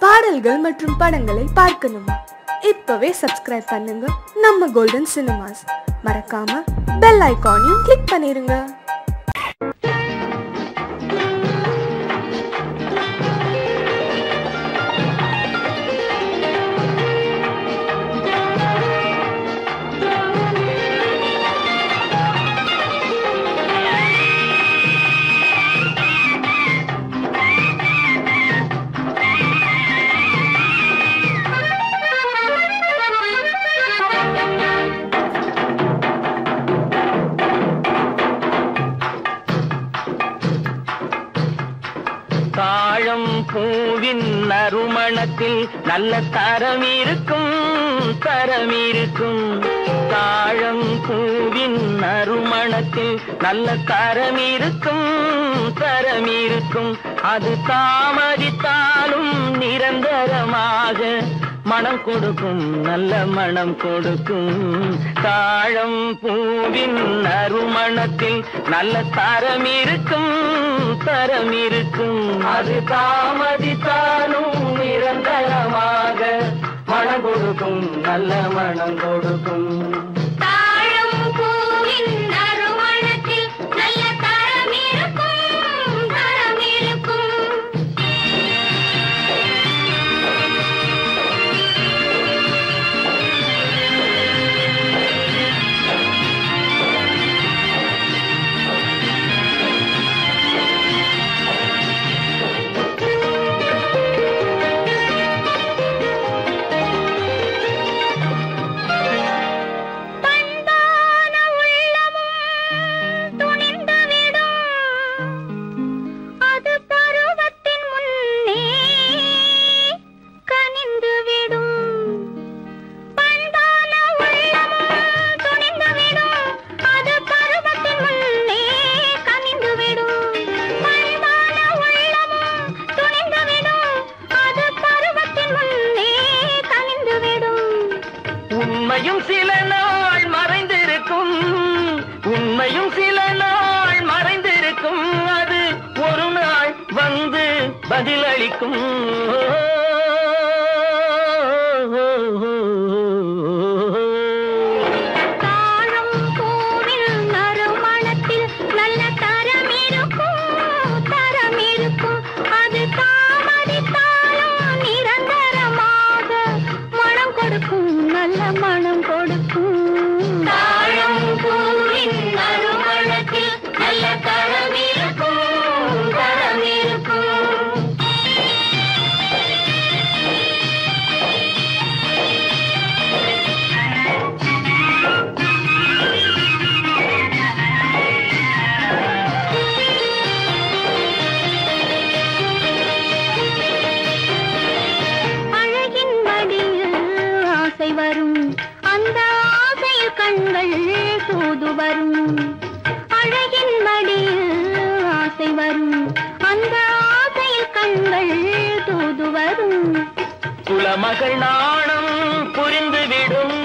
பாடல்கள் மற்றும் படங்களை பார்க்கணுமா? இப்பவே சப்ஸ்கிரைப் பண்ணுங்க நம்ம கோல்டன் சினிமாஸ். மறக்காம பெல் ஐகானையும் கிளிக் பண்ணிருங்க. தாழம் பூவின் நறுமணத்தில் நல்ல தரம் இருக்கும், தரம் இருக்கும். தாழம் பூவின் நறுமணத்தில் நல்ல தரம் இருக்கும், தரம் இருக்கும். அது தாமதித்தாலும் நிரந்தரமாக மனம் கொடுக்கும், நல்ல மனம் கொடுக்கும். தாழம் பூவின் நறுமணத்தில் நல்ல தரம் இருக்கும், தரம் இருக்கும். அது தாமதித்தாலும் நிரந்தரமாக மனம் கொடுக்கும், நல்ல மனம் கொடுக்கும். உண்மையும் சில நாள் மறைந்திருக்கும், உண்மையும் சில நாள் மறைந்திருக்கும். அது ஒரு நாள் வந்து பதிலளிக்கும். அந்த ஆசையில் கண்கள் தூது வரும், அழகின் மடியில் ஆசை வரும், அந்த ஆசையில் கண்கள் தூது வரும். குலமகள் நாணம் புரிந்துவிடும்,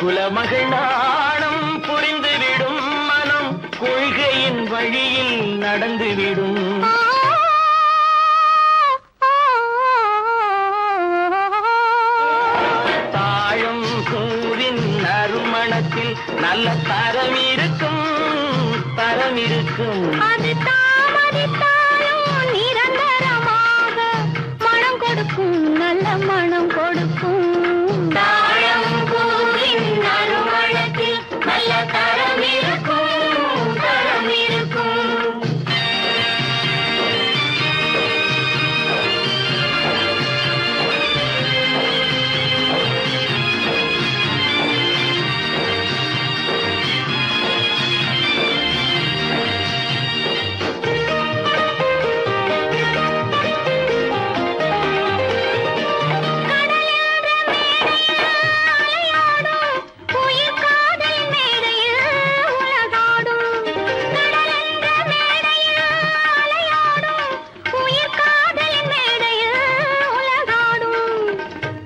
குலமகள் நாணம் புரிந்துவிடும். மனம் கொள்கையின் வழியில் நடந்துவிடும். நல்ல தரம் இருக்கும், தரம் இருக்கும். அது தாமதித்தாலும் நிரந்தரமாக மனம் கொடுக்கும், நல்ல மனம் கொடுக்கும். தாழம் பூவின் நறுமணத்தில் நல்ல தரம் இருக்கும், தரம் இருக்கும்.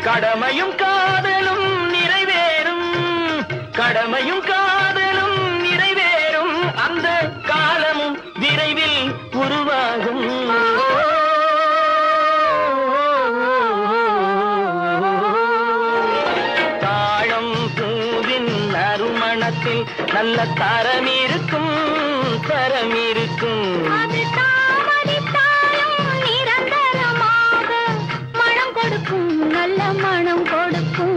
கடமையும் காதலும் நிறைவேறும், கடமையும் காதலும் நிறைவேறும். அந்த காலமும் விரைவில் உருவாகும். மனத்தில் நல்ல தரம் இருக்கும் தரம் இருக்கும். அது தாமதித்தாலும் நிரந்தரமாக மனம் கொடுக்கும் நல்ல மனம் கொடுக்கும்.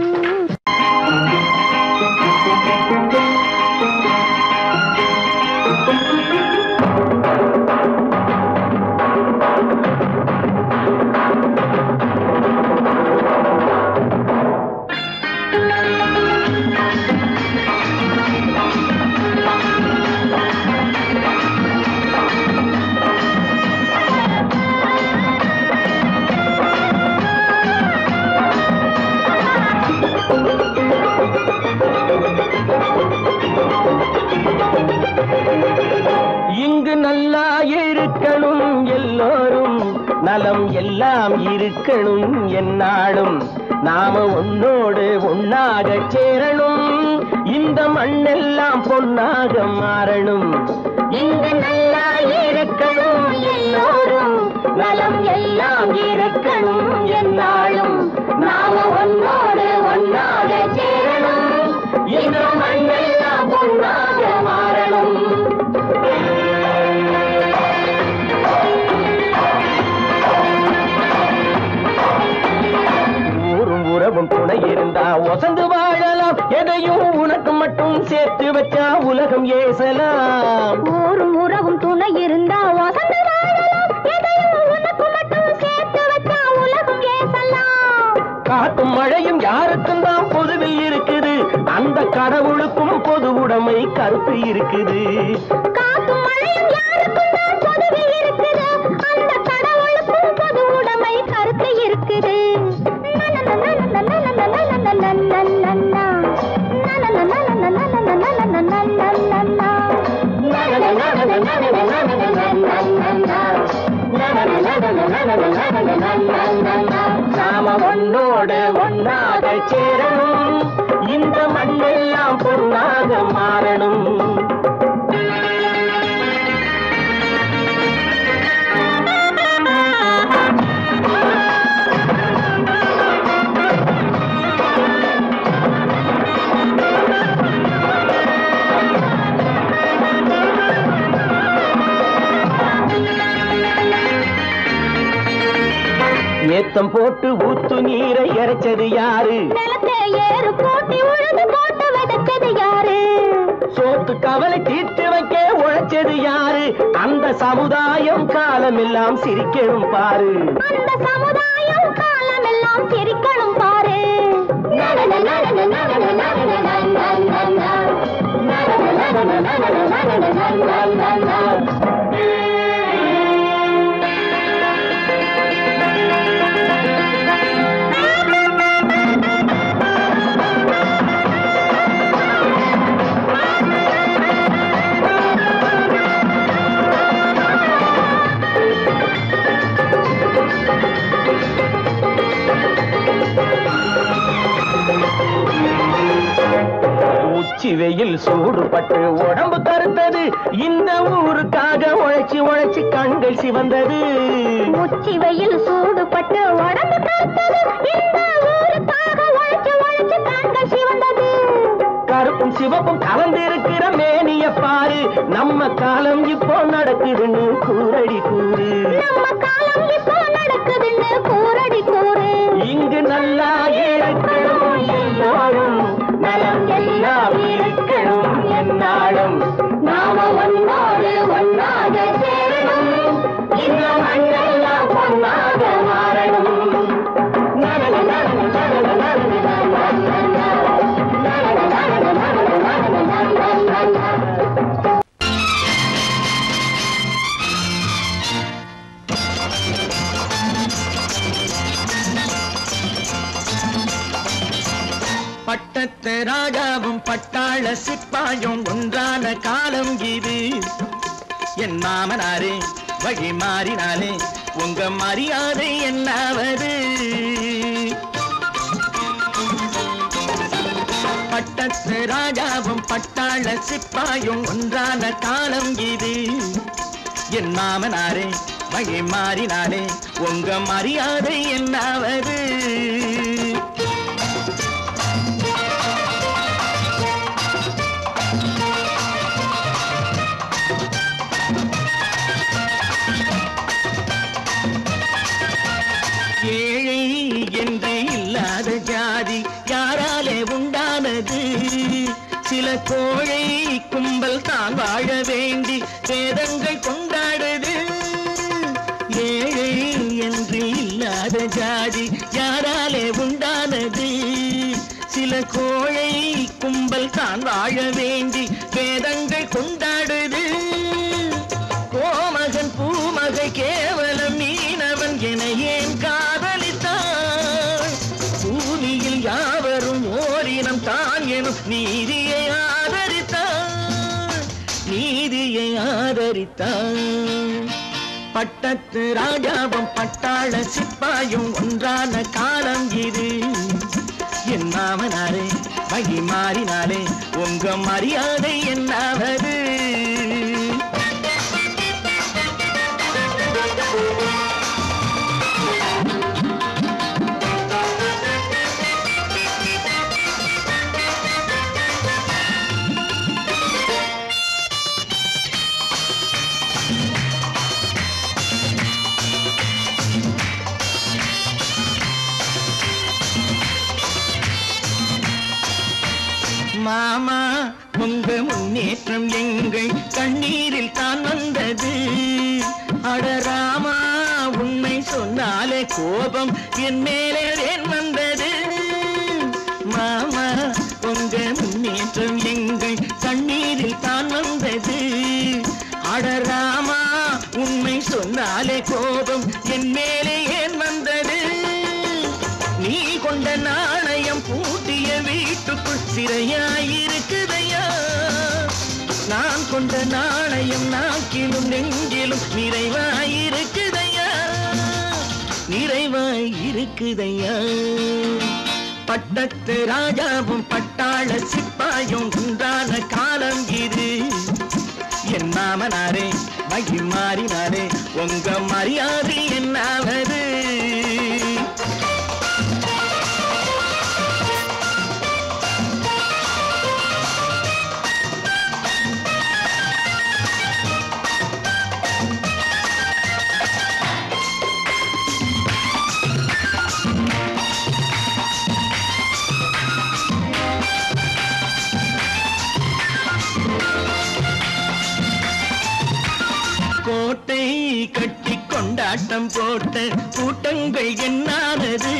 இங்கு நல்லா இருக்கணும் எல்லோரும், நலம் எல்லாம் இருக்கணும் என்னாலும். நாம ஒன்னோடு ஒன்னாக சேரணும், இந்த மண்ணெல்லாம் பொன்னாக மாறணும். இங்கு நல்லா இருக்கணும் எல்லோரும், நலம் எல்லாம் இருக்கணும் என்னாலும். நாம ஒன்னோடு ஒன்னாக சேரணும், இந்த மண்ணெல்லாம் பொன்னாக மாறணும். ஊரும் உறவும் துணை இருந்தா ஒசந்து வாழலாம், எதையும் உனக்கு மட்டும் சேர்த்து வச்சா உலகம் ஏசலாம். ஊரும் உறவும் துணை இருந்தா வசந்து வாழலாம், எதையும் உனக்கு மட்டும் சேர்த்து வச்சா உலகம் ஏசலாம். காத்தும் மழையும் யாருக்கும் தான் பொதுவில் இருக்குது, அந்த கடவுளுக்கும் பொது உடைமை கருத்து இருக்குது. காத்தும் மழையும் யாருக்கும் தான் பொதுவில் இருக்குது, அந்த கடவுளுக்கும் பொது உடைமை கருத்து இருக்குது. நாம ஒன்னோடு ஒன்னாக சேரணும், இந்த மண்ணெல்லாம் பொன்னாக மாறணும். ஏத்தம் போட்டு ஊத்து நீரை இறைச்சது யாரு? நிலத்தை ஏறு போட்டி உழுது போட்டு விதைச்சது யாரு? சோத்து கவலை தீர்த்து வைக்க உழைச்சது யாரு? அந்த சமுதாயம் காலமெல்லாம் சிரிக்கணும் பாரு. அந்த சமுதாயம் காலமெல்லாம் சிரிக்கணும் பாரு. உச்சி வெயில் சூடுபட்டு உடம்பு கருத்தது, இந்த ஊருக்காக உழைச்சி உழைச்சி கண்கள் சிவந்தது. உச்சி வெயில் சூடுபட்டு உடம்பு கருத்தது, இந்த ஊருக்காக உழைச்சு உழைச்சு கண்கள் சிவந்தது. கருப்பும் சிவப்பும் கலந்திருக்கிற மேனிய பாரு, நம்ம காலம் இப்போ நடக்குதுன்னு கூரடி கூறு. நம்ம காலம் இப்போ நடக்குதுன்னு கூரடி கூறு. இங்கு நல்லா இருக்கணும் எல்லோரும், நலம் எல்லாம் இருக்கணும் என்னாலும். நாம ஒன்னோடு ஒன்னாக சேரணும், இந்த மண்ணெல்லாம் பொன்னாக மாறணும். பட்டத்து ராஜாவும் பட்டாள சிப்பாயும் ஒன்றான காலம் இது. என் மாமனாரே வழி மாறினாலே உங்க மரியாதை என்னாவது? பட்டத்து ராஜாவும் பட்டாள சிப்பாயும் ஒன்றான காலம் இது. என் மாமனாரே வழி மாறினாலே உங்க மரியாதை என்னாவது? கோழை கும்பல் தான் வாழ வேண்டி வேதங்கள் கொண்டாடுது. ஏழை என்று இல்லாத ஜாதி யாராலே உண்டானது? சில கோழை கும்பல் தான் வாழ வேண்டி வேதங்கள் கொண்டாடுது. கோமகன் பூமகை கேவலம் மீனவன் என ஏன் காதலித்தான்? பூமியில் யாவரும் ஓரினம் தான் எனும் நீதியை ஆதரித்தான், நீதியை ஆதரித்தான். பட்டத்து ராஜாவும் பட்டாள சிப்பாயும் ஒன்றான காலம் இது. என் மாமனாரே வகி மாறினாலே உங்க மரியாதை என்னாவது? மாமா உங்க முன்னேற்றம் எங்கள் கண்ணீரில் தான் வந்தது. அடராமா உண்மை சொன்னாலே கோபம் என் மேலே ஏன் வந்தது? மாமா உங்க முன்னேற்றம் எங்கள் கண்ணீரில் தான் வந்தது. அடராமா உண்மை சொன்னாலே கோபம் என் மேலே ஏன் வந்தது? நீ கொண்ட நாணயம் பூட்டிய வீட்டுக்குள் சிறையாயிருக்குதையா? நான் கொண்ட நாணயம் நாக்கிலும் நெஞ்சிலும் நிறைவாயிருக்குதையா, நிறைவாயிருக்குதையா. பட்டத்து ராஜாவும் பட்டாள சிப்பாயும் உண்டான காலம் இது. என் மாமனாரே வகி மாறினாரே உங்க மரியாதை என்னாவது? கோட்டை கட்டி கொண்டாட்டம் போட்ட கூட்டங்கள் என்னானது?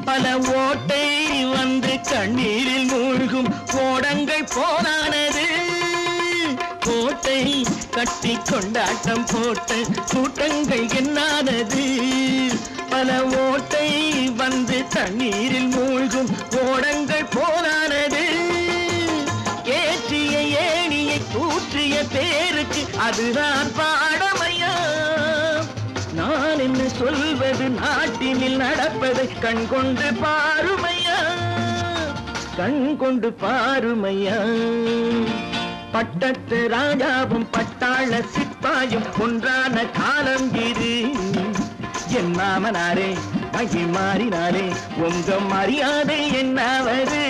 பல ஓட்டை வந்து கண்ணீரில் மூழ்கும் ஓடங்கள் போனானது. கோட்டை கட்டி கொண்டாட்டம் போட்ட கூட்டங்கள் என்னானது? பல ஓட்டை வந்து தண்ணீரில் மூழ்கும் ஓடங்கள் போனானது. ஏற்றிய ஏணியை தூற்றிய பேருக்கு அதுதான் பாடமையா? நான் என்ன சொல்வது? நாட்டினில் நடப்பதை கண் கொண்டு பாருமையா, கண் கொண்டு பாருமையா. பட்டத்து ராஜாவும் பட்டாள சிப்பாயும் ஒன்றான காலம் இது. என் மாமனாரே வகி மாறினாலே உங்க மரியாதை என்னாவது?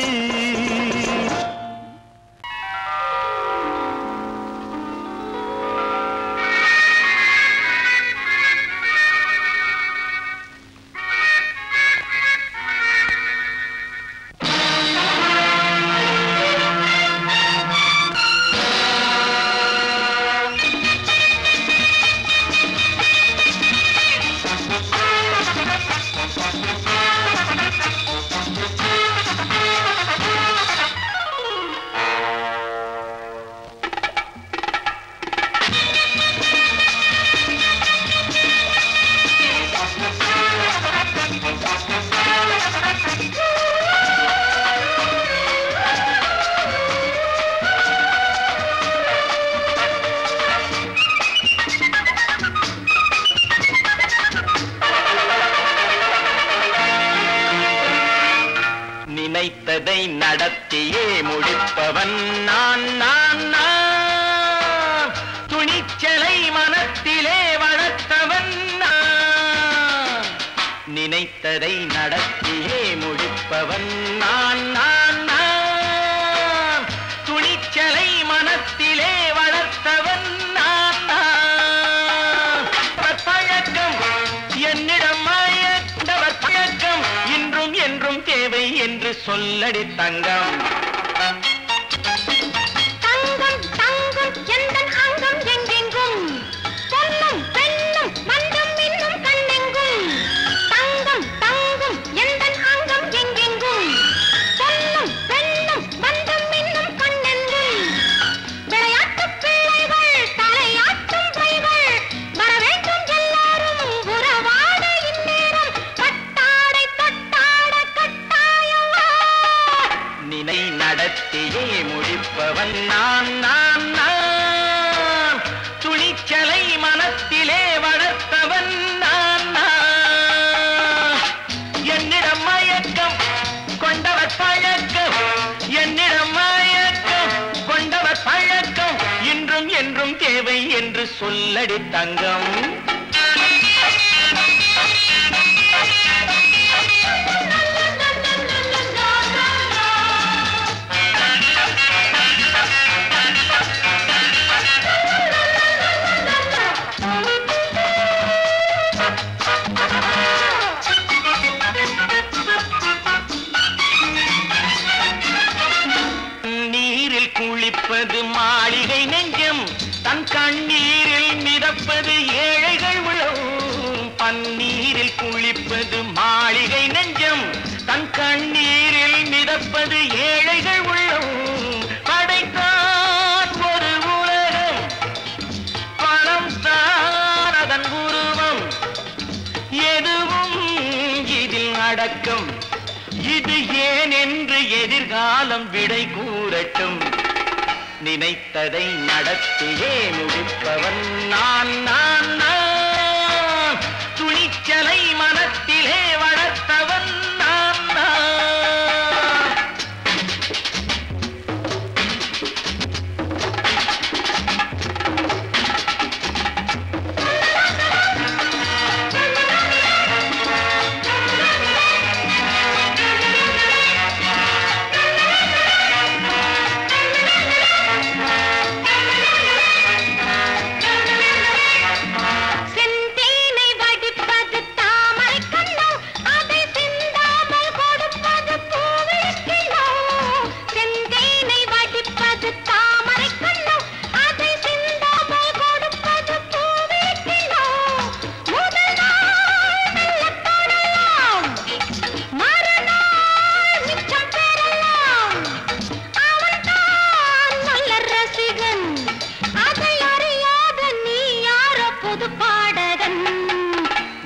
நினைத்ததை நடத்தியே முடிப்பவன் நான் நான் நான். துணிச்சலை மனத்திலே வளர்த்தவன் நான். நினைத்ததை நடத்தியே முடிப்பவன் நான் நான் நான். துணிச்சலை மனத்திலே வளர்த்தவன் நான் நான். பழக்கம் என்னிடம் மாயவர் பழக்கம் இன்றும் என்றும் தேவை என்று சொல்லடி தங்கம். சொல்லடி தங்கம். குளிப்பது மாளிகை நெஞ்சம், தன் கண்ணீரில் மிதப்பது ஏழைகள் உளம். பன்னீரில் குளிப்பது மாளிகை நெஞ்சம், தன் கண்ணீரில் மிதப்பது ஏழைகள் உள்ளம். படைத்தான் ஒரு உலகம், பணம் தான் அதன் உருவம். எதுவும் இதில் அடக்கம். இது ஏன் என்று எதிர்காலம் விடை கூறட்டும். நினைத்ததை நடத்தியே முடிப்பவன் நான் நான் நான். துணிச்சலை மனத்திலே வளர்த்தவன் நான் நான்.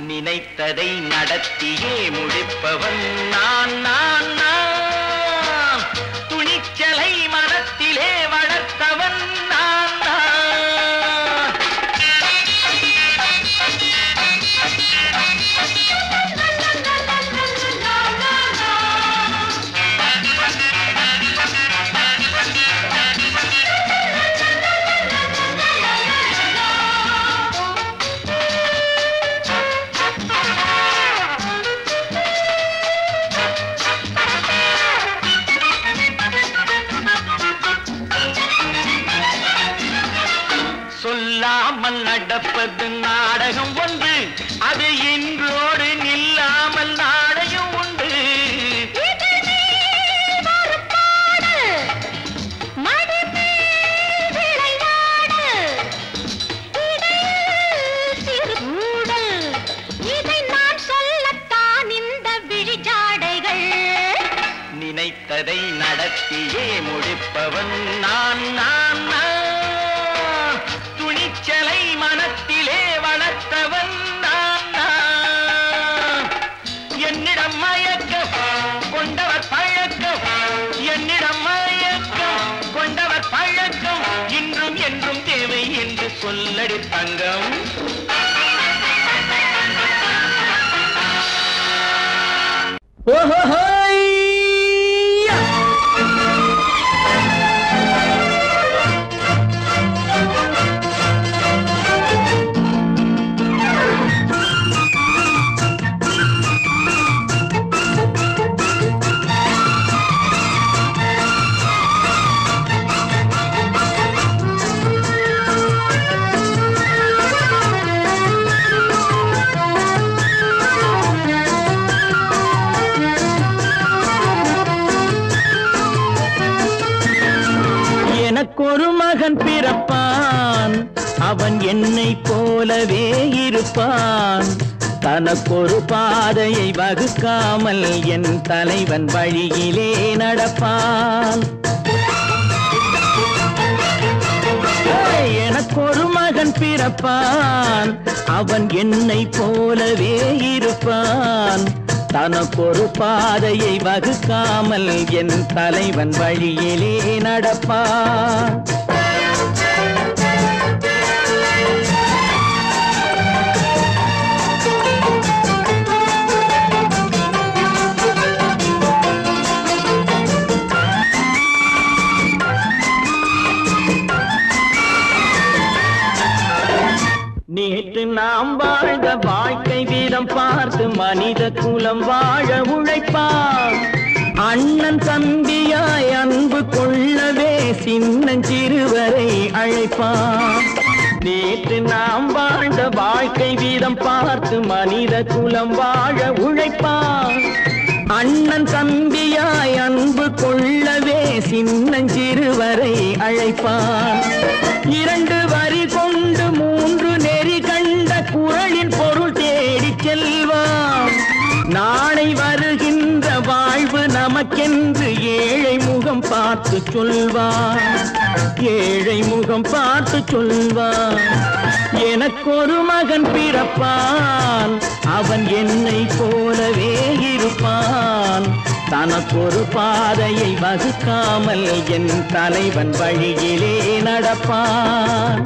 நினைத்ததை நடத்தியே முடிப்பவன் நான் நான் நான். துணிச்சலை மனத்திலே வளர்த்தவன் நான் நான். சொல்லாமல் நடப்பது நாடகம் ஒன்று, அது இன்றோடு நில்லாமல் நாடையும் உண்டு. இதை நான் சொல்லத்தான் இந்த விழிஜாடைகள். நினைத்ததை நடத்தியே முடிப்பவன் நான் நான் நான். துணிச்சலை மனத்திலே வளர்த்தவன் நான் நான். என்னிடம் மயக்கம் கொண்டவர் பழக்கம், என்னிடம் மயக்கம் கொண்டவர் பழக்கம். இன்றும் என்றும் தேவை என்று சொல்லடி தங்கம். ஓஹோ எனக்கொரு மகன் பிறப்பான், அவன் என்னை போலவே இருப்பான். தனக்கொரு பாதையை வகுக்காமல் என் தலைவன் வழியிலே நடப்பான். எனக்கொரு மகன் பிறப்பான், அவன் என்னை போலவே இருப்பான். தனக்கொரு பாதையை வகுக்காமல் என் தலைவன் வழியிலே நடப்பான். வீதம் பார்த்து மனித குலம் வாழ உழைப்பான். அண்ணன் தம்பியாய் அன்பு கொள்ளவே சின்னஞ்சிறுவரை அழைப்பான். நேற்று நாம் வாழ்ந்த வாழ்க்கை வீதம் பார்த்து மனித குலம் வாழ உழைப்பான். அண்ணன் தம்பியாய் அன்பு கொள்ளவே சின்னஞ்சிறுவரை அழைப்பான். 2 வரி கொண்டு 3 நெறி கண்ட குறளின் பொருள் தேடி செல்வான். நாளை வருகின்ற வாழ்வு நமக்கென்று ஏழை முகம் பார்த்து சொல்வான். ஏழை முகம் பார்த்து சொல்வான். எனக்கொரு மகன் பிறப்பான், அவன் என்னை போலவே இருப்பான். தனக்கொரு பாதையை வகுக்காமல் என் தலைவன் வழியிலே நடப்பான்.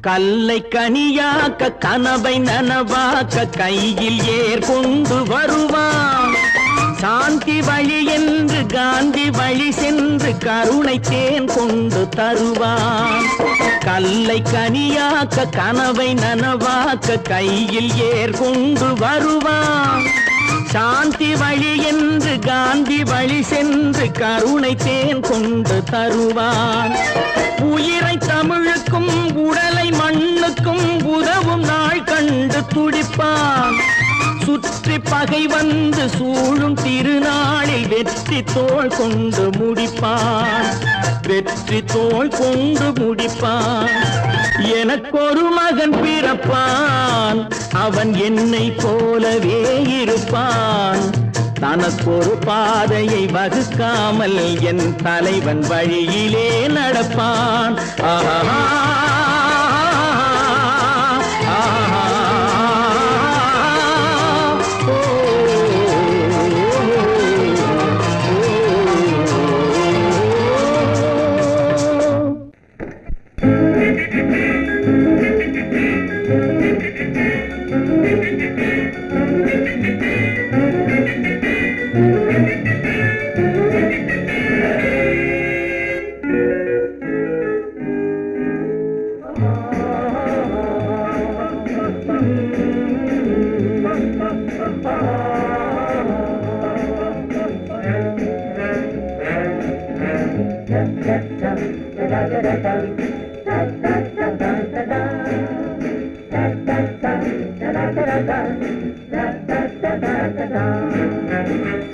கல்லை கனியாக்க கனவை நனவாக்க கையில் ஏற்கொண்டு வருவான். சாந்தி வழி என்று காந்தி வழி சென்று கருணை தேன் கொண்டு தருவான். கல்லை கனியாக்க கனவை நனவாக்க கையில் ஏற்கொண்டு வருவான். சாந்தி வழி என்று காந்தி வழி சென்று கருணை தேன் கொண்டு தருவான். உயிரை தமிழுக்கும் உடலை மண்ணுக்கும் உதவும் நாள் கண்டு துடிப்பான். சுற்றி பகை வந்து சூழும் திருநாளில் வெற்றி தோள் கொண்டு முடிப்பான். வெற்றி தோள் கொண்டு முடிப்பான். எனக்கொரு மகன் பிறப்பான், அவன் என்னை போலவே இருப்பான். தனக்கொரு பாதையை வகுக்காமல் என் தலைவன் வழியிலே நடப்பான். ஆஹா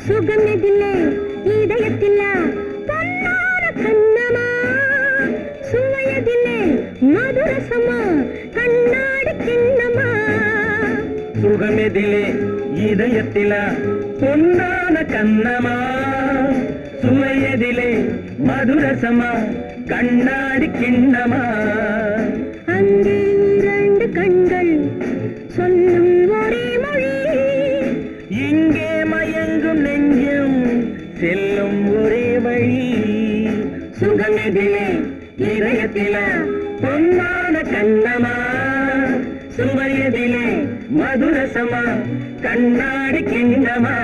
சுகமெதிலே இதயத்தில பொன்னான கண்ணமா, சுவையதிலே மதுரசமா கண்ணாடி கிண்ணமா. சுகமெதிலே இதயத்தில பொன்னான கண்ணமா, சுவையதிலே மதுரசமா கண்ணாடி கிண்ணமா. அங்கே 2 கண்கள் சொல்லும் ஒரே மொழி, இங்கே மயங்கும் நெஞ்சும் செல்லும் ஒரே வழி. சுகமெதிலே இதயத்தில பொன்னான கண்ணமா, சுவையதிலே மதுரசமா கண்ணாடி கிண்ணமா.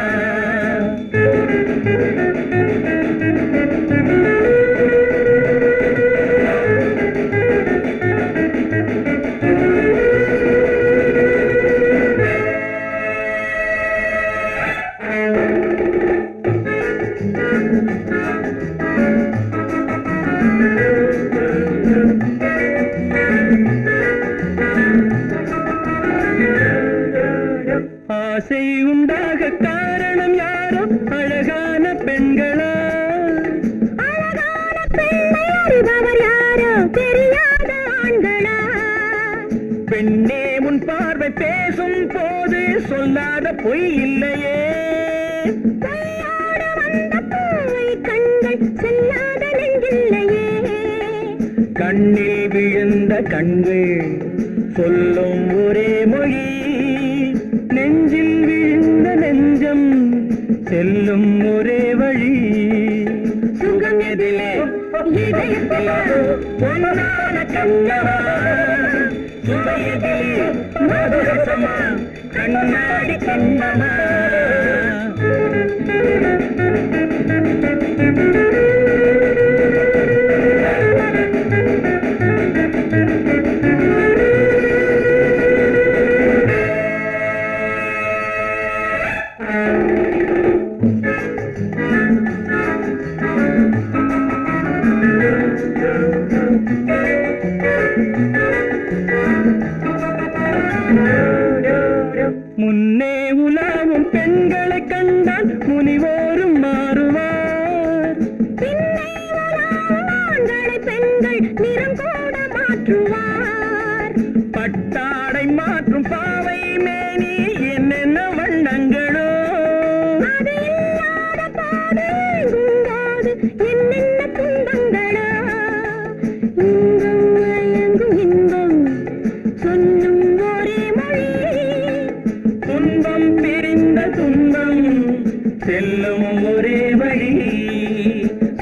ஆசை உண்டாக காரணம் யாரோ அழகான பெண்களா? அழகான பெண்ணை அறிபவர் யாரோ தெரியாத ஆண்களா? பெண்ணே உன் பார்வை பேசும் போது சொல்லாத பொய் இல்லையே. கையோடு வந்த பூவை கண்கள் செல்லாத நெஞ்சில்லையே. கண்ணில் விழுந்த கண்கள் சொல்லும் ஒரே மொழி, நெஞ்சில் விழுந்த நெஞ்சம் செல்லும் ஒரே வழி. சுகம் எதிலே இதயத்தில பொன்னான கண்ணமா, சுவை சுவையதிலே மதுரசமா கண்ணாடி கண்ணமா முன்னே உலாவும் பெண்களை கண்டால் முனிவோரும் மாறுவார் பின்னே உலாவும் ஆண்களை பெண்கள் நிறம் கூட மாற்றுவார் பட்டாடை மாற்றும் பாவை மேனி என்னென்ன வண்ணங்களோ அது இல்லாத பாடு எங்கும்போது என்னென்ன துன்பங்களோ இன்பம் மயங்கும் இன்பம் சொல்லும் ஒரே மொழி துன்பம் பிரிந்த துன்பம் செல்லும் ஒரே வழி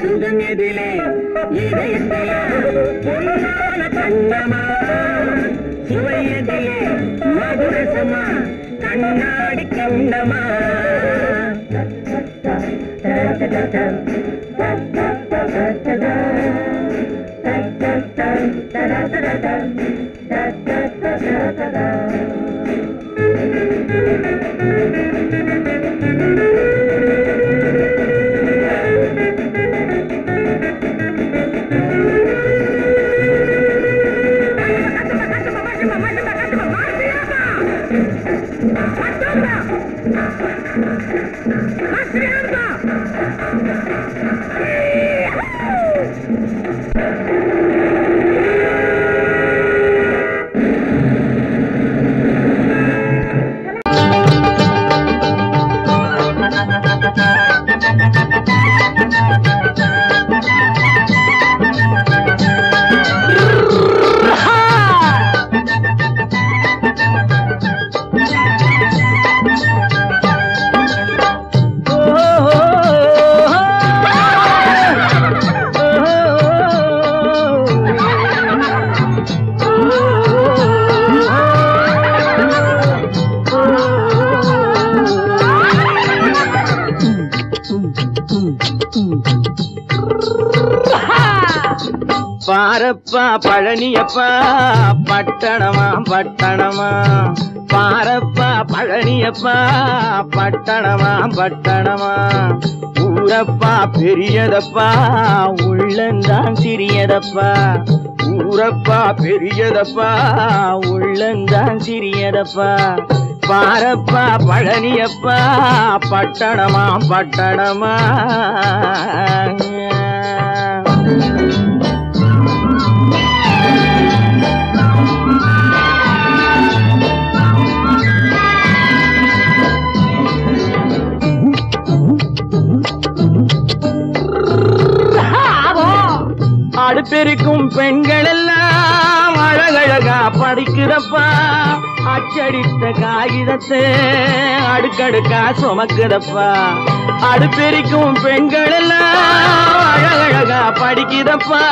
சுகம் எதிலே இதயத்திலே பொன்னான கண்ணமா சுவையதிலே மதுரசமா கண்ணாடி கண்ணமா பாரப்பா பழனியப்பா பட்டணமா பட்டணமா பாரப்பா பழனியப்பா பட்டணமா பட்டணமா ஊரப்பா பெரியதப்பா உள்ளந்தான் சிறியதப்பா ஊரப்பா பெரியதப்பா உள்ளந்தான் சிறியதப்பா பாரப்பா பழனியப்பா பட்டணமா பட்டணமா அடுப்பெருக்கும் பெண்கள் எல்லாம் அழகழகா படிக்கிறப்பா அச்சடித்த காகிதத்தை அடுக்கடுக்கா சுமக்குதப்பா அடுப்பெருக்கும் பெண்கள் எல்லாம் அழகழகா படிக்கிறப்பா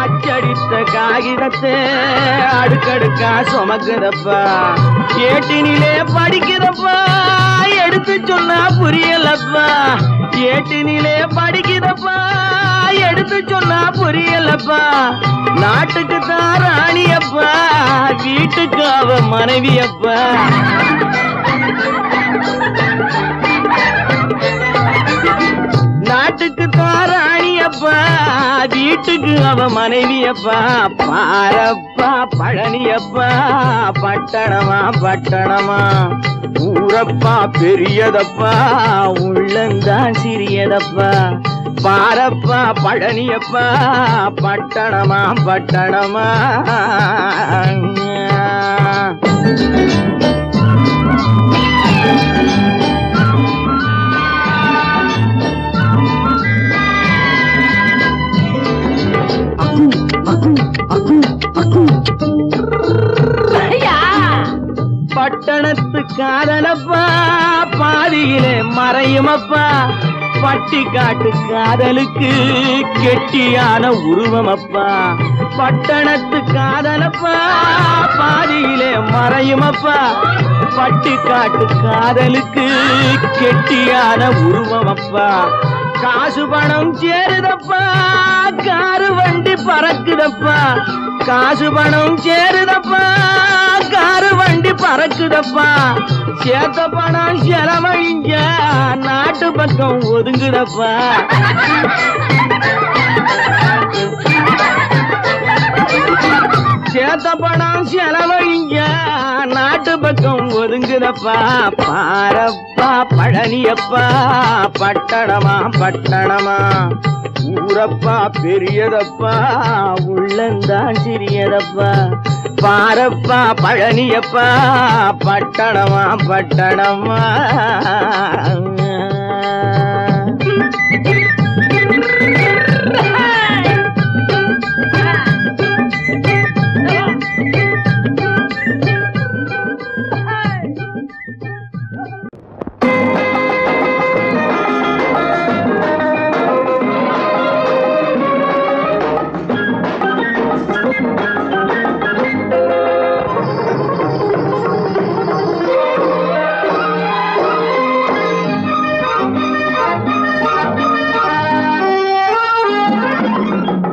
அச்சடித்த காகிதத்தை அடுக்கடுக்கா சுமக்குதப்பா ஏட்டினிலே படிக்கிறப்பா எடுத்து சொன்னா புரியலப்பா ஏட்டினிலே படிக்கிறப்பா எடுத்து சொன்னா புரியலப்பா நாட்டுக்கு தான் ராணியப்பா வீட்டுக்கு அவ மனைவியப்பா நாட்டுக்கு தான் ராணியப்பா வீட்டுக்கு அவ மனைவியப்பா பாரப்பா பழனியப்பா பட்டணமா பட்டணமா ஊரப்பா பெரியதப்பா உள்ளந்தான் சிறியதப்பா பாரப்பா பழனியப்பா பட்டணமா பட்டணமா பட்டணத்து காதலப்பா பாதியிலே மறையுமப்பா பட்டி காட்டு காதலுக்கு கெட்டியான உருவம் அப்பா பட்டணத்து காதலப்பா பாதியிலே மறையும் அப்பா பட்டி காட்டு காதலுக்கு கெட்டியான உருவம் அப்பா காசு பணம் சேருதப்பா காரு வண்டி பறக்குதப்பா காசு பணம் சேருதப்பா காரு வண்டி பறக்குதப்பா சேத்த பணம் செலவழிஞ்ச நாட்டு பக்கம் ஒதுங்குதப்பா சேத்த பணம் செலவழிஞ்ச நாட்டு பக்கம் ஒதுங்குதப்பா பாரப்பா பழனியப்பா பட்டணமா பட்டணமா ஊரப்பா பெரியதப்பா உள்ளந்தான் சிறியதப்பா பாரப்பா பழனியப்பா பட்டணமா பட்டணமா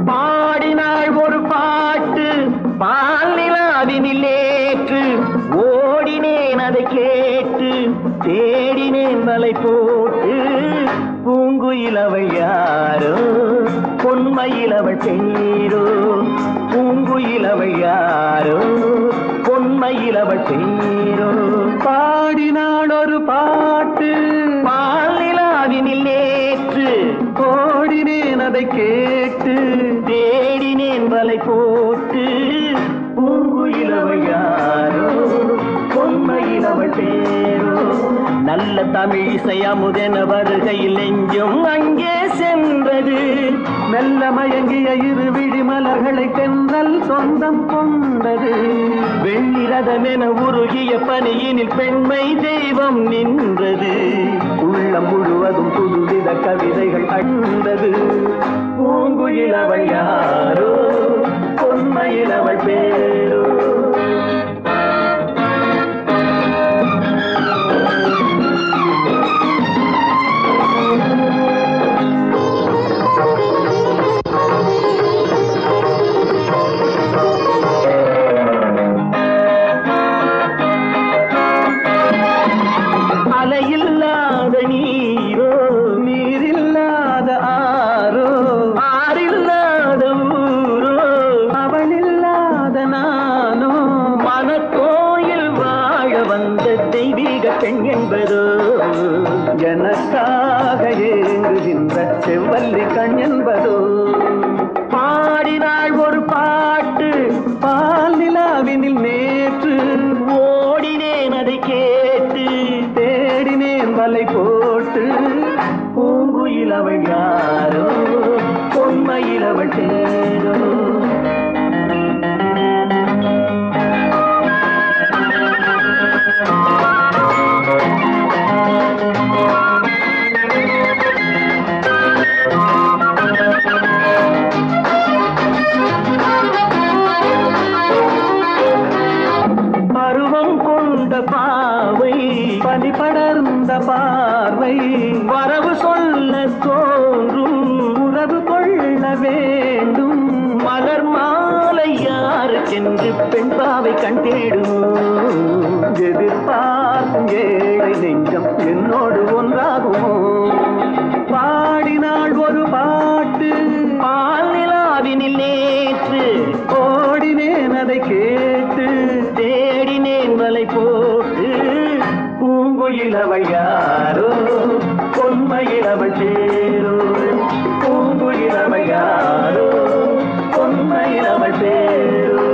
பாடினாள் ஒரு பாட்டு பாலிலாவினில் நேற்று ஓடினேன் அதை கேட்டு தேடினேன் வலை போட்டு பூங்குயிலவை யாரோ பொன்மையிலவள் பேரோ நல்ல தமிழ் இசையமுதென வருகையில் நெஞ்சும் அங்கே சென்றது மெல்ல மயங்கிய இரு விழி மலர்களை தென்றல் சொந்தம் கொண்டது வெள்ளிரதமென உருகிய பனியினில் பெண்மை தெய்வம் நின்றது உள்ளம் முழுவதும் புதுவித கவிதைகள் அண்டது பூங்குயிலவள் யாரோ பொன்மையிலவள் பேரோ எனக்காக ஏங்குகின்ற செவ்வல்லி கண் என்பதோ பாடினாள் ஒரு பாட்டு பால் நிலாவினில் நேற்று ஓடினேன் அதை கேட்டு தேடினேன் வலை போட்டு பூங்குயிலவள் யாரோ பொன்மையிலவள் தேரோ பனி படர்ந்த பார்வை வரவு சொல்ல தோன்றும் உறவு கொள்ள வேண்டும் மலர் மாலை யாருக்கென்று பெண் பாவை கண் தேடும் எதிர்பார்க்கும் ஏழை நெஞ்சம் என்னோடு ஒன்றாகுமோ பாடினாள் ஒரு பாட்டு பால் நிலாவினில் நேற்று ஓடினேன் அதை கேட்டு தேடினேன் வலை போட்டு பூங்குயிலவள் யாரோ பொன்மையிலவள் சேரோ பூங்குயிலவள் யாரோ பொன்மையிலவள் சேரோ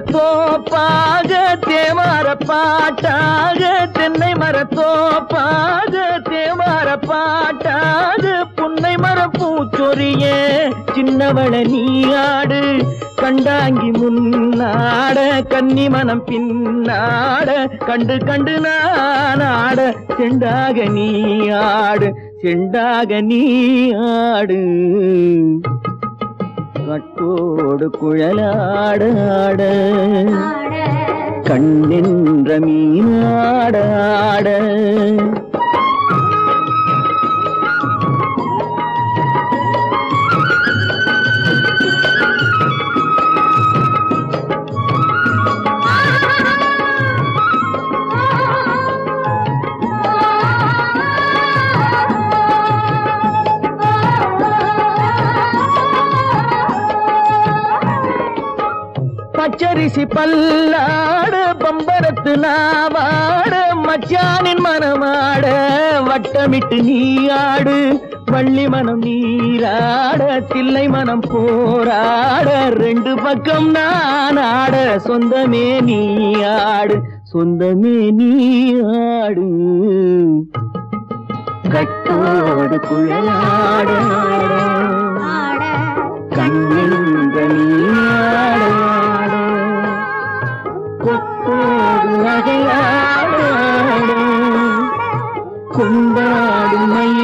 மரத்தோப்பாக தேமார பாட்டாக தென்னை மரத்தோப்பாக தேமார பாட்டாக புன்னை மரப்பூச்சொரிய சின்னவள நீயாடு கண்டாங்கி முன்னாட கன்னி மனம் பின்னாட கண்டு கண்டு நானாட செண்டாக நீயாடு செண்டாக நீயாடு கட்டோடு குழலாடாட கண்ணின்ற மீனாடாட பச்சரிசி பல்லாடு பம்பரத்து நாவாட மச்சானின் மனமாட வட்டமிட்டு நீயாடு வள்ளி மனம் நீராட தில்லை மனம் போராட ரெண்டு பக்கம் நானாட சொந்தமே நீயாடு சொந்தமே நீயாடு கட்டோடு குழலாட கண்ணின்ற நீயாட கொண்டாடு மயில்